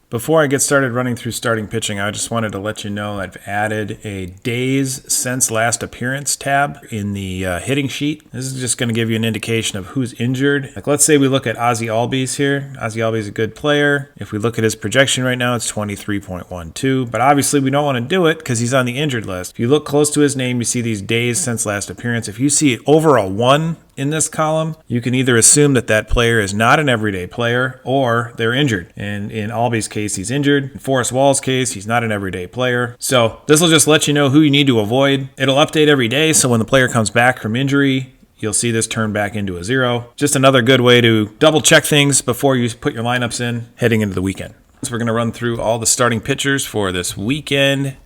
Before I get started running through starting pitching, I just wanted to let you know I've added a days since last appearance tab in the hitting sheet. This is just going to give you an indication of who's injured. Like, let's say we look at Ozzie Albies here. Ozzie Albies is a good player. If we look at his projection right now, it's 23.12. But obviously we don't want to do it because he's on the injured list. If you look close to his name, you see these days since last appearance. If you see over a 1 in this column, you can either assume that that player is not an everyday player or they're injured. And in Albies' case, he's injured. In Forrest Wall's case, he's not an everyday player. So this will just let you know who you need to avoid. It'll update every day, so when the player comes back from injury, you'll see this turn back into a 0. Just another good way to double check things before you put your lineups in heading into the weekend. So we're going to run through all the starting pitchers for this weekend.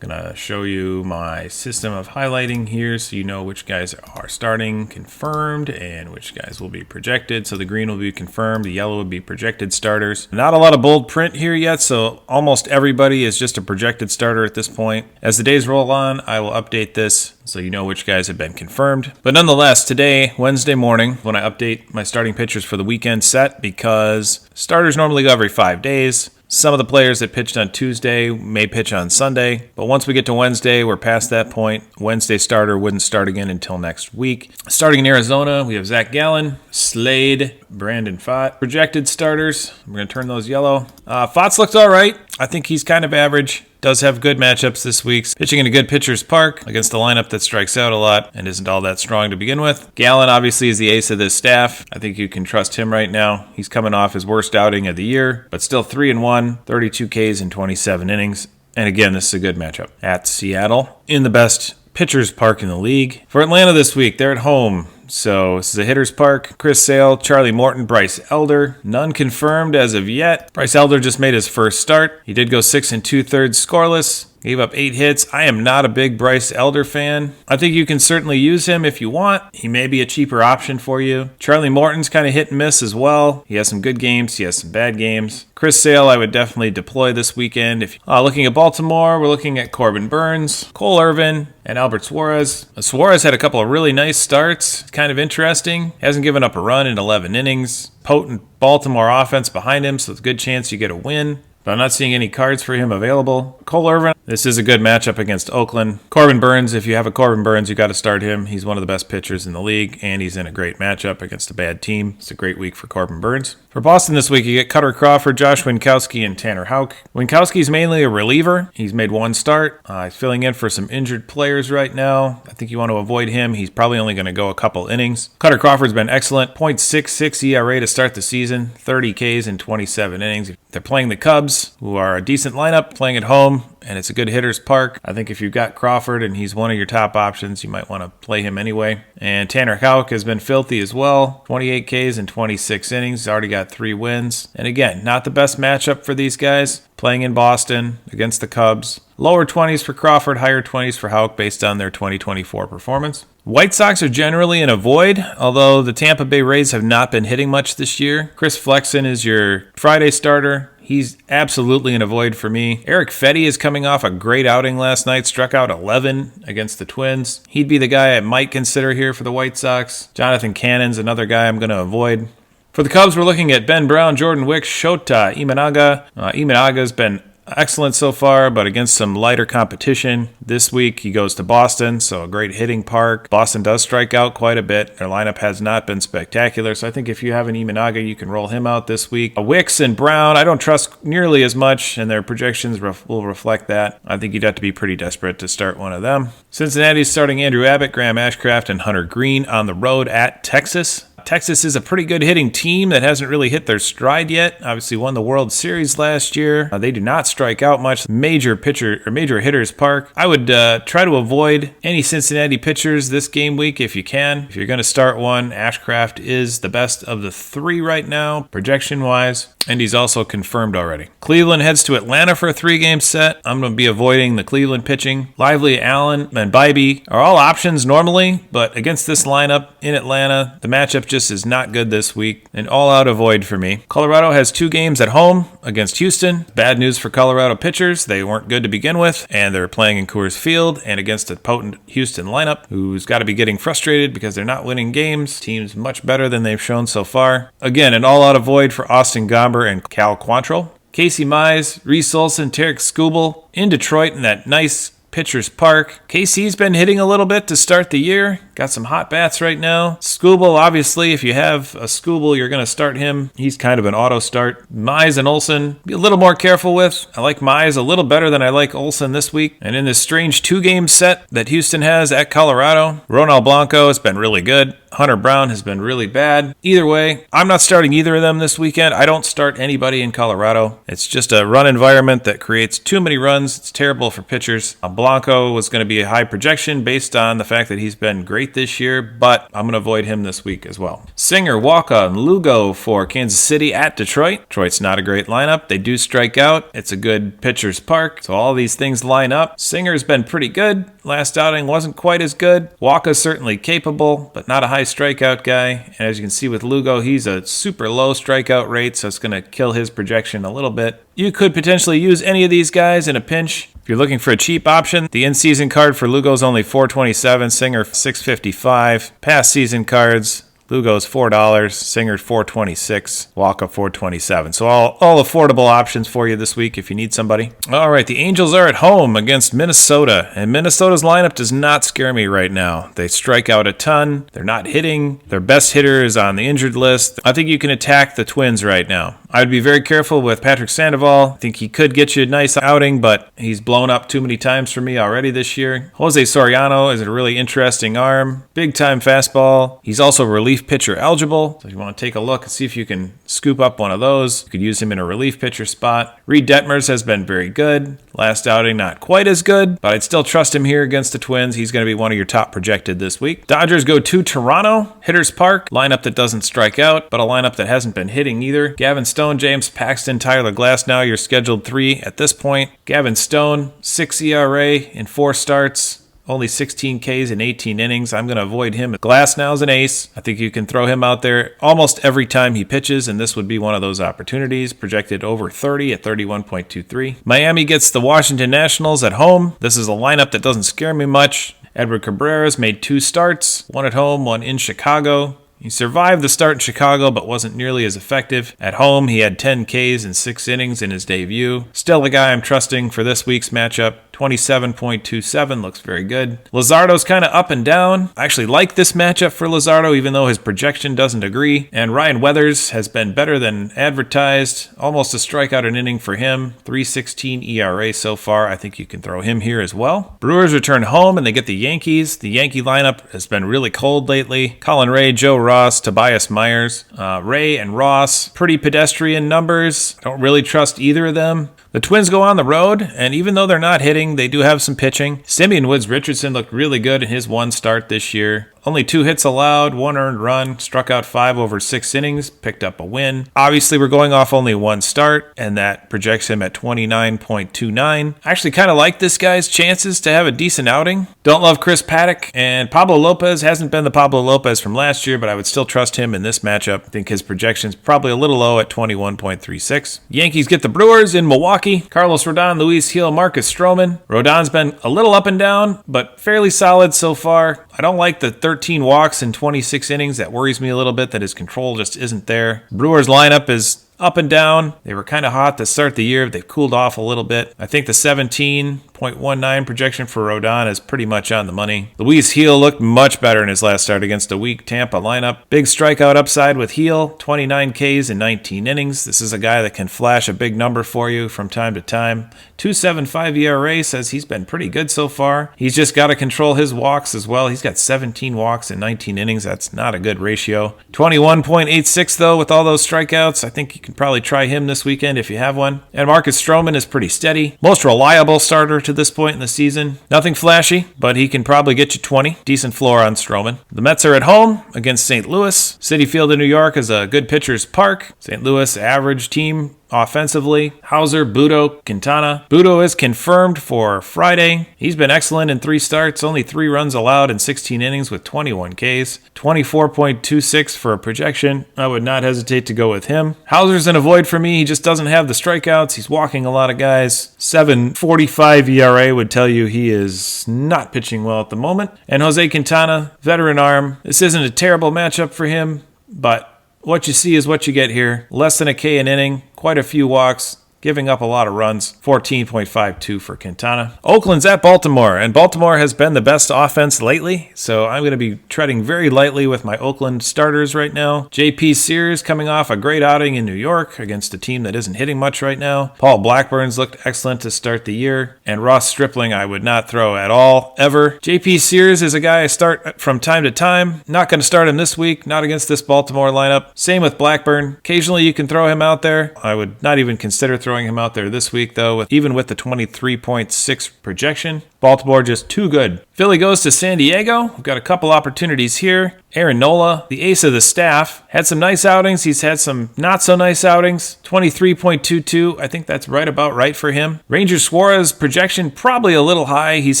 Gonna show you my system of highlighting here so you know which guys are starting confirmed and which guys will be projected. So the green will be confirmed, the yellow will be projected starters. Not a lot of bold print here yet, so almost everybody is just a projected starter at this point. As the days roll on, I will update this so you know which guys have been confirmed. But nonetheless, today, Wednesday morning, when I update my starting pitchers for the weekend set, because starters normally go every 5 days. Some of the players that pitched on Tuesday may pitch on Sunday, but once we get to Wednesday, we're past that point. Wednesday starter wouldn't start again until next week. Starting in Arizona, we have Zach Gallen, Slade, Brandon Pfaadt. Projected starters, we're going to turn those yellow. Pfaadt's looked all right. I think he's kind of average. Does have good matchups this week. Pitching in a good pitcher's park against a lineup that strikes out a lot and isn't all that strong to begin with. Gallen obviously is the ace of this staff. I think you can trust him right now. He's coming off his worst outing of the year, but still 3-1, 32 Ks in 27 innings. And again, this is a good matchup at Seattle in the best pitcher's park in the league. For Atlanta this week, they're at home. So this is a hitter's park. Chris Sale, Charlie Morton, Bryce Elder. None confirmed as of yet. Bryce Elder just made his first start. He did go 6 2/3 scoreless. Gave up 8 hits. I am not a big Bryce Elder fan. I think you can certainly use him if you want. He may be a cheaper option for you. Charlie Morton's kind of hit and miss as well. He has some good games. He has some bad games. Chris Sale, I would definitely deploy this weekend. If looking at Baltimore, we're looking at Corbin Burns, Cole Irvin, and Albert Suarez. Suarez had a couple of really nice starts. Kind of interesting. Hasn't given up a run in 11 innings. Potent Baltimore offense behind him, so it's a good chance you get a win. But I'm not seeing any cards for him available. Cole Irvin, this is a good matchup against Oakland. Corbin Burns, if you have a Corbin Burns, you got to start him. He's one of the best pitchers in the league, and he's in a great matchup against a bad team. It's a great week for Corbin Burns. For Boston this week, you get Cutter Crawford, Josh Winkowski, and Tanner Houck. Winkowski's mainly a reliever. He's made 1 start. He's filling in for some injured players right now. I think you want to avoid him. He's probably only going to go a couple innings. Cutter Crawford's been excellent. .66 ERA to start the season. 30 Ks in 27 innings. They're playing the Cubs, who are a decent lineup, playing at home, and it's a good hitter's park. I think if you've got Crawford and he's one of your top options, you might want to play him anyway. And Tanner Houck has been filthy as well. 28 Ks in 26 innings. He's already got 3 wins. And again, not the best matchup for these guys. Playing in Boston against the Cubs. Lower 20s for Crawford, higher 20s for Houck based on their 2024 performance. White Sox are generally in a void, although the Tampa Bay Rays have not been hitting much this year. Chris Flexen is your Friday starter. He's absolutely in a void for me. Eric Fetty is coming off a great outing last night, struck out 11 against the Twins. He'd be the guy I might consider here for the White Sox. Jonathan Cannon's another guy I'm going to avoid. For the Cubs, we're looking at Ben Brown, Jordan Wicks, Shota Imanaga. Imanaga's been excellent so far, but against some lighter competition. This week, he goes to Boston, so a great hitting park. Boston does strike out quite a bit. Their lineup has not been spectacular, so I think if you have an Imanaga, you can roll him out this week. Wicks and Brown, I don't trust nearly as much, and their projections will reflect that. I think you'd have to be pretty desperate to start one of them. Cincinnati's starting Andrew Abbott, Graham Ashcraft, and Hunter Green on the road at Texas. Texas is a pretty good hitting team that hasn't really hit their stride yet. Obviously won the World Series last year. They do not strike out much. Major hitter's park. I would try to avoid any Cincinnati pitchers this game week if you can. If you're going to start one, Ashcraft is the best of the 3 right now, projection-wise. And he's also confirmed already. Cleveland heads to Atlanta for a 3-game set. I'm going to be avoiding the Cleveland pitching. Lively, Allen, and Bybee are all options normally, but against this lineup in Atlanta, the matchup just is not good this week. An all-out avoid for me. Colorado has 2 games at home against Houston. Bad news for Colorado pitchers. They weren't good to begin with, and they're playing in Coors Field and against a potent Houston lineup who's got to be getting frustrated because they're not winning games. Team's much better than they've shown so far. Again, an all-out avoid for Austin Gomber and Cal Quantrill. Casey Mize, Reese Olson, Tarek Skubal in Detroit in that nice Pitchers Park. KC's been hitting a little bit to start the year. Got some hot bats right now. Skubal, obviously, if you have a Skubal, you're going to start him. He's kind of an auto start. Mize and Olson, be a little more careful with. I like Mize a little better than I like Olson this week. And in this strange 2-game set that Houston has at Colorado, Ronald Blanco has been really good. Hunter Brown has been really bad. Either way, I'm not starting either of them this weekend. I don't start anybody in Colorado. It's just a run environment that creates too many runs. It's terrible for pitchers. Blanco was going to be a high projection based on the fact that he's been great this year, but I'm going to avoid him this week as well. Singer, Walker, and Lugo for Kansas City at Detroit. Detroit's not a great lineup. They do strike out. It's a good pitcher's park, so all these things line up. Singer's been pretty good. Last outing wasn't quite as good. Walker's certainly capable, but not a high strikeout guy. And as you can see with Lugo, he's a super low strikeout rate, so it's going to kill his projection a little bit. You could potentially use any of these guys in a pinch. If you're looking for a cheap option, the in-season card for Lugo's only $4.27, Singer $6.55. Past season cards, Lugo's $4, Singer $4.26, Walker $4.27. So all affordable options for you this week if you need somebody. All right, the Angels are at home against Minnesota, and Minnesota's lineup does not scare me right now. They strike out a ton. They're not hitting. Their best hitter is on the injured list. I think you can attack the Twins right now. I would be very careful with Patrick Sandoval. I think he could get you a nice outing, but he's blown up too many times for me already this year. Jose Soriano is a really interesting arm. Big-time fastball. He's also relief pitcher eligible, so if you want to take a look and see if you can scoop up one of those, you could use him in a relief pitcher spot. Reed Detmers has been very good. Last outing, not quite as good, but I'd still trust him here against the Twins. He's going to be one of your top projected this week. Dodgers go to Toronto, Hitters Park, lineup that doesn't strike out, but a lineup that hasn't been hitting either. Gavin Stone, James Paxton, Tyler Glasnow, your scheduled 3 at this point. Gavin Stone, 6 ERA in 4 starts. Only 16 Ks in 18 innings. I'm going to avoid him. Glasnow's an ace. I think you can throw him out there almost every time he pitches, and this would be one of those opportunities. Projected over 30 at 31.23. Miami gets the Washington Nationals at home. This is a lineup that doesn't scare me much. Edward Cabrera's made 2 starts, 1 at home, 1 in Chicago. He survived the start in Chicago, but wasn't nearly as effective. At home, he had 10 Ks in 6 innings in his debut. Still a guy I'm trusting for this week's matchup. 27.27 looks very good. Luzardo's kind of up and down. I actually like this matchup for Luzardo, even though his projection doesn't agree. And Ryan Weathers has been better than advertised. Almost a strikeout an inning for him. 3.16 ERA so far. I think you can throw him here as well. Brewers return home and they get the Yankees. The Yankee lineup has been really cold lately. Colin Ray, Joe Ross, Tobias Myers. Ray and Ross, pretty pedestrian numbers. Don't really trust either of them. The Twins go on the road, and even though they're not hitting, they do have some pitching. Simeon Woods Richardson looked really good in his 1 start this year. Only 2 hits allowed, 1 earned run, struck out 5 over 6 innings, picked up a win. Obviously, we're going off only 1 start, and that projects him at 29.29. I actually kind of like this guy's chances to have a decent outing. Don't love Chris Paddock, and Pablo Lopez hasn't been the Pablo Lopez from last year, but I would still trust him in this matchup. I think his projection's probably a little low at 21.36. Yankees get the Brewers in Milwaukee. Carlos Rodon, Luis Gil, Marcus Stroman. Rodon's been a little up and down, but fairly solid so far. I don't like the 13 walks in 26 innings. That worries me a little bit that his control just isn't there. Brewers lineup is up and down. They were kind of hot to start the year. They've cooled off a little bit. I think the 17.19 projection for Rodon is pretty much on the money. Luis Gil looked much better in his last start against a weak Tampa lineup. Big strikeout upside with Gil, 29 Ks in 19 innings. This is a guy that can flash a big number for you from time to time. 2.75 ERA says he's been pretty good so far. He's just got to control his walks as well. He's got 17 walks in 19 innings. That's not a good ratio. 21.86 though with all those strikeouts. I think you can probably try him this weekend if you have one. And Marcus Stroman is pretty steady. Most reliable starter to this point in the season. Nothing flashy, but he can probably get you 20. Decent floor on Stroman. The Mets are at home against St. Louis. Citi Field in New York is a good pitcher's park. St. Louis average team offensively. Hauser, Budo, Quintana. Budo is confirmed for Friday. He's been excellent in 3 starts, only 3 runs allowed in 16 innings with 21 Ks. 24.26 for a projection. I would not hesitate to go with him. Hauser's an avoid for me. He just doesn't have the strikeouts. He's walking a lot of guys. 7.45 ERA would tell you he is not pitching well at the moment. And Jose Quintana, veteran arm. This isn't a terrible matchup for him, but what you see is what you get here. Less than a K an inning, quite a few walks, giving up a lot of runs. 14.52 for Quintana. Oakland's at Baltimore, and Baltimore has been the best offense lately, so I'm going to be treading very lightly with my Oakland starters right now. J.P. Sears coming off a great outing in New York against a team that isn't hitting much right now. Paul Blackburn's looked excellent to start the year, and Ross Stripling I would not throw at all, ever. J.P. Sears is a guy I start from time to time. Not going to start him this week, not against this Baltimore lineup. Same with Blackburn. Occasionally you can throw him out there. I would not even consider throwing him out there this week, though, even with the 23.6 projection. Baltimore just too good. Philly goes to San Diego. We've got a couple opportunities here. Aaron Nola, the ace of the staff, had some nice outings. He's had some not so nice outings. 23.22. I think that's right about right for him. Ranger Suarez projection probably a little high. He's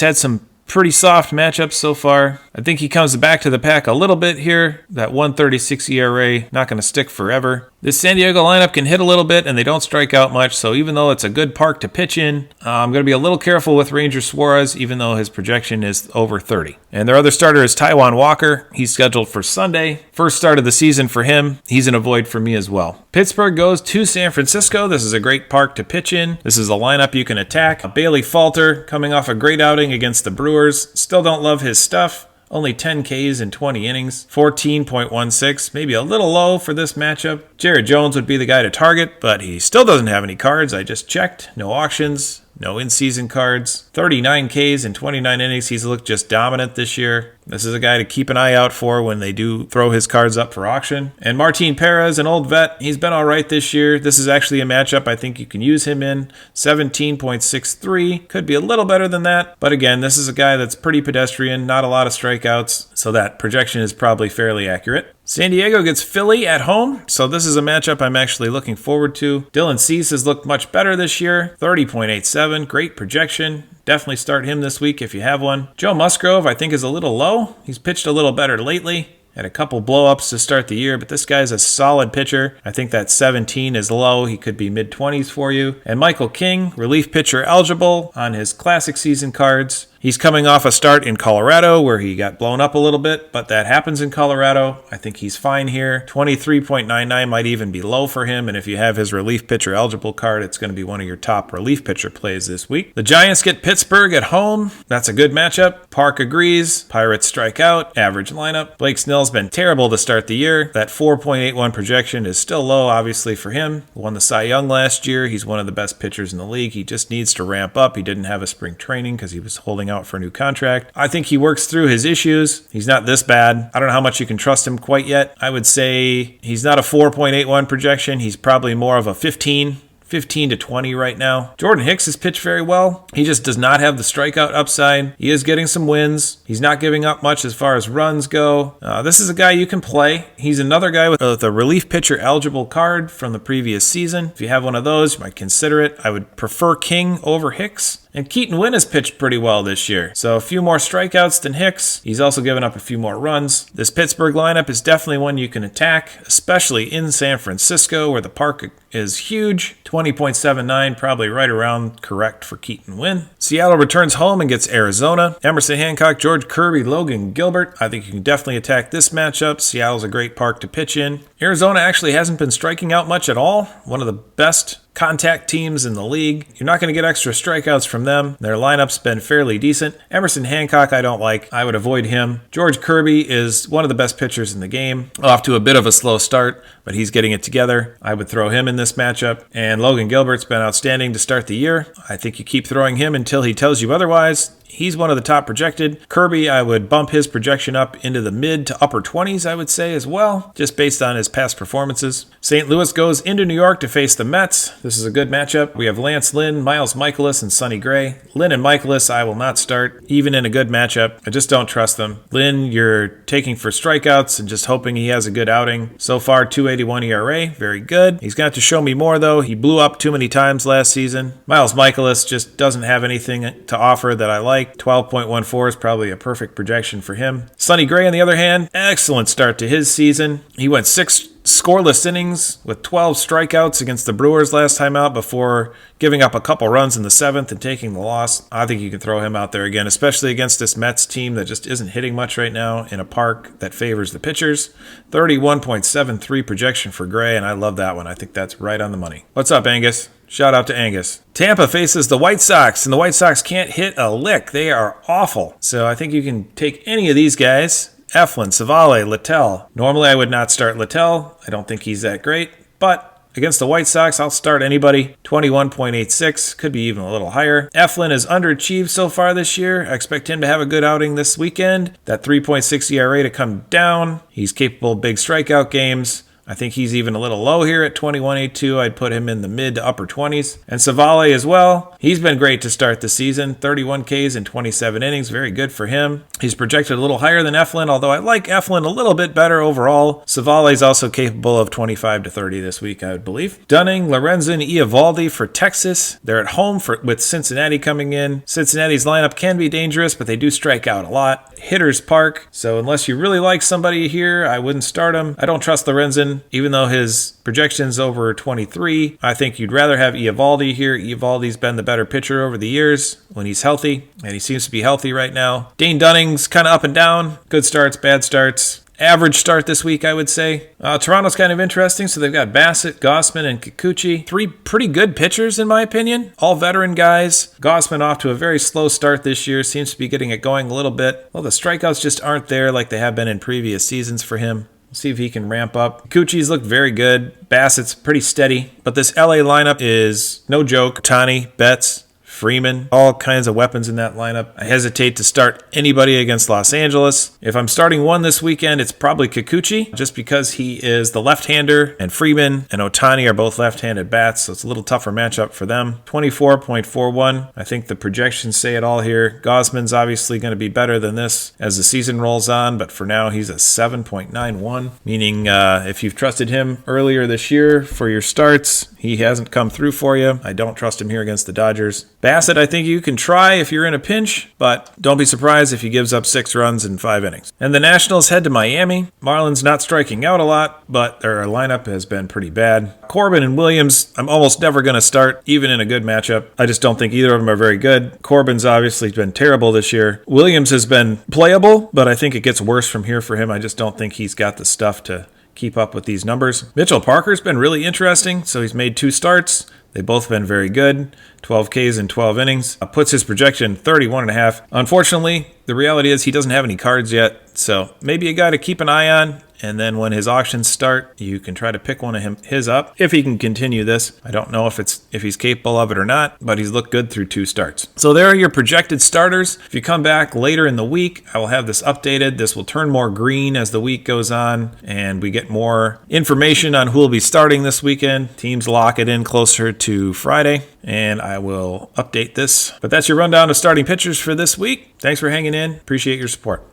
had some pretty soft matchups so far. I think he comes back to the pack a little bit here. That 1.36 ERA, not going to stick forever. This San Diego lineup can hit a little bit and they don't strike out much, so even though it's a good park to pitch in, I'm going to be a little careful with Ranger Suarez, even though his projection is over 30. And their other starter is Taijuan Walker. He's scheduled for Sunday. First start of the season for him. He's an avoid for me as well. Pittsburgh goes to San Francisco. This is a great park to pitch in. This is a lineup you can attack. Bailey Falter coming off a great outing against the Brewers. Still don't love his stuff. Only 10 Ks in 20 innings, 14.16, maybe a little low for this matchup. Jared Jones would be the guy to target, but he still doesn't have any cards. I just checked. No auctions, no in-season cards. 39 Ks in 29 innings. He's looked just dominant this year. This is a guy to keep an eye out for when they do throw his cards up for auction. And Martin Perez, an old vet, he's been all right this year. This is actually a matchup I think you can use him in. 17.63, could be a little better than that. But again, this is a guy that's pretty pedestrian, not a lot of strikeouts, so that projection is probably fairly accurate. San Diego gets Philly at home, so this is a matchup I'm actually looking forward to. Dylan Cease has looked much better this year, 30.87, great projection. Definitely start him this week if you have one. Joe Musgrove, I think, is a little low. He's pitched a little better lately. Had a couple blow-ups to start the year, but this guy's a solid pitcher. I think that 17 is low. He could be mid-20s for you. And Michael King, relief pitcher eligible on his classic season cards. He's coming off a start in Colorado where he got blown up a little bit, but that happens in Colorado. I think he's fine here. 23.99 might even be low for him, and if you have his relief pitcher eligible card, it's going to be one of your top relief pitcher plays this week. The Giants get Pittsburgh at home. That's a good matchup. Park agrees. Pirates strike out. Average lineup. Blake Snell's been terrible to start the year. That 4.81 projection is still low, obviously, for him. Won the Cy Young last year. He's one of the best pitchers in the league. He just needs to ramp up. He didn't have a spring training because he was holding out for a new contract. I think he works through his issues. He's not this bad. I don't know how much you can trust him quite yet. I would say he's not a 4.81 projection. He's probably more of a 15 to 20 right now. Jordan Hicks has pitched very well. He just does not have the strikeout upside. He is getting some wins. He's not giving up much as far as runs go. This is a guy you can play. He's another guy with a relief pitcher eligible card from the previous season. If you have one of those, you might consider it. I would prefer King over Hicks. And Keaton Winn has pitched pretty well this year. So a few more strikeouts than Hicks. He's also given up a few more runs. This Pittsburgh lineup is definitely one you can attack, especially in San Francisco where the park is huge. 20.79, probably right around correct for Keaton Winn. Seattle returns home and gets Arizona. Emerson Hancock, George Kirby, Logan Gilbert. I think you can definitely attack this matchup. Seattle's a great park to pitch in. Arizona actually hasn't been striking out much at all. One of the best contact teams in the league. You're not going to get extra strikeouts from them. Their lineup's been fairly decent. Emerson Hancock I don't like. I would avoid him. George Kirby is one of the best pitchers in the game. Off to a bit of a slow start, but he's getting it together. I would throw him in this matchup. And Logan Gilbert's been outstanding to start the year. I think you keep throwing him until he tells you otherwise. He's one of the top projected. Kirby, I would bump his projection up into the mid to upper 20s, I would say as well, just based on his past performances. St. Louis goes into New York to face the Mets. This is a good matchup. We have Lance Lynn, Miles Michaelis, and Sonny Gray. Lynn and Michaelis I will not start, even in a good matchup. I just don't trust them. Lynn, you're taking for strikeouts and just hoping he has a good outing. So far, 2.81 ERA, very good. He's going to have to show me more, though. He blew up too many times last season. Miles Michaelis just doesn't have anything to offer that I like. 12.14 is probably a perfect projection for him. Sonny Gray, on the other hand, excellent start to his season. He went 6 scoreless innings with 12 strikeouts against the Brewers last time out before giving up a couple runs in the 7th and taking the loss. I think you can throw him out there again, especially against this Mets team that just isn't hitting much right now in a park that favors the pitchers. 31.73 projection for Gray, and I love that one. I think that's right on the money. What's up, Angus? Shout out to Angus. Tampa faces the White Sox, and the White Sox can't hit a lick. They are awful. So I think you can take any of these guys. Eflin, Savale, Littell. Normally I would not start Littell. I don't think he's that great. But against the White Sox, I'll start anybody. 21.86, could be even a little higher. Eflin has underachieved so far this year. I expect him to have a good outing this weekend. That 3.6 ERA to come down. He's capable of big strikeout games. I think he's even a little low here at 21.82. I'd put him in the mid to upper 20s. And Savale as well. He's been great to start the season. 31 Ks in 27 innings. Very good for him. He's projected a little higher than Eflin, although I like Eflin a little bit better overall. Savale is also capable of 25 to 30 this week, I would believe. Dunning, Lorenzen, Eovaldi for Texas. They're at home with Cincinnati coming in. Cincinnati's lineup can be dangerous, but they do strike out a lot. Hitter's Park. So unless you really like somebody here, I wouldn't start him. I don't trust Lorenzen. Even though his projection's over 23, I think you'd rather have Eovaldi here. Eovaldi's been the better pitcher over the years when he's healthy, and he seems to be healthy right now. Dane Dunning's kind of up and down. Good starts, bad starts. Average start this week, I would say. Toronto's kind of interesting. So they've got Bassett, Gausman, and Kikuchi. 3 pretty good pitchers, in my opinion. All veteran guys. Gausman off to a very slow start this year. Seems to be getting it going a little bit. Well, the strikeouts just aren't there like they have been in previous seasons for him. See if he can ramp up. Kikuchi's looked very good. Bassett's pretty steady. But this LA lineup is no joke. Ohtani, Betts, Freeman, all kinds of weapons in that lineup. I hesitate to start anybody against Los Angeles. If I'm starting one this weekend, it's probably Kikuchi, just because he is the left-hander, and Freeman and Ohtani are both left-handed bats, so it's a little tougher matchup for them. 24.41. I think the projections say it all here. Gausman's obviously going to be better than this as the season rolls on, but for now he's a 7.91, meaning if you've trusted him earlier this year for your starts, he hasn't come through for you. I don't trust him here against the Dodgers. Bassett, I think you can try if you're in a pinch, but don't be surprised if he gives up 6 runs in 5 innings. And the Nationals head to Miami. Marlins not striking out a lot, but their lineup has been pretty bad. Corbin and Williams, I'm almost never going to start, even in a good matchup. I just don't think either of them are very good. Corbin's obviously been terrible this year. Williams has been playable, but I think it gets worse from here for him. I just don't think he's got the stuff to keep up with these numbers. Mitchell Parker's been really interesting, so he's made 2 starts. They've both been very good. 12 Ks in 12 innings. Puts his projection 31.5. Unfortunately, the reality is he doesn't have any cards yet, so maybe a guy to keep an eye on. And then when his auctions start, you can try to pick one of his up if he can continue this. I don't know if he's capable of it or not, but he's looked good through 2 starts. So there are your projected starters. If you come back later in the week, I will have this updated. This will turn more green as the week goes on, and we get more information on who will be starting this weekend. Teams lock it in closer to Friday, and I will update this. But that's your rundown of starting pitchers for this week. Thanks for hanging in. Appreciate your support.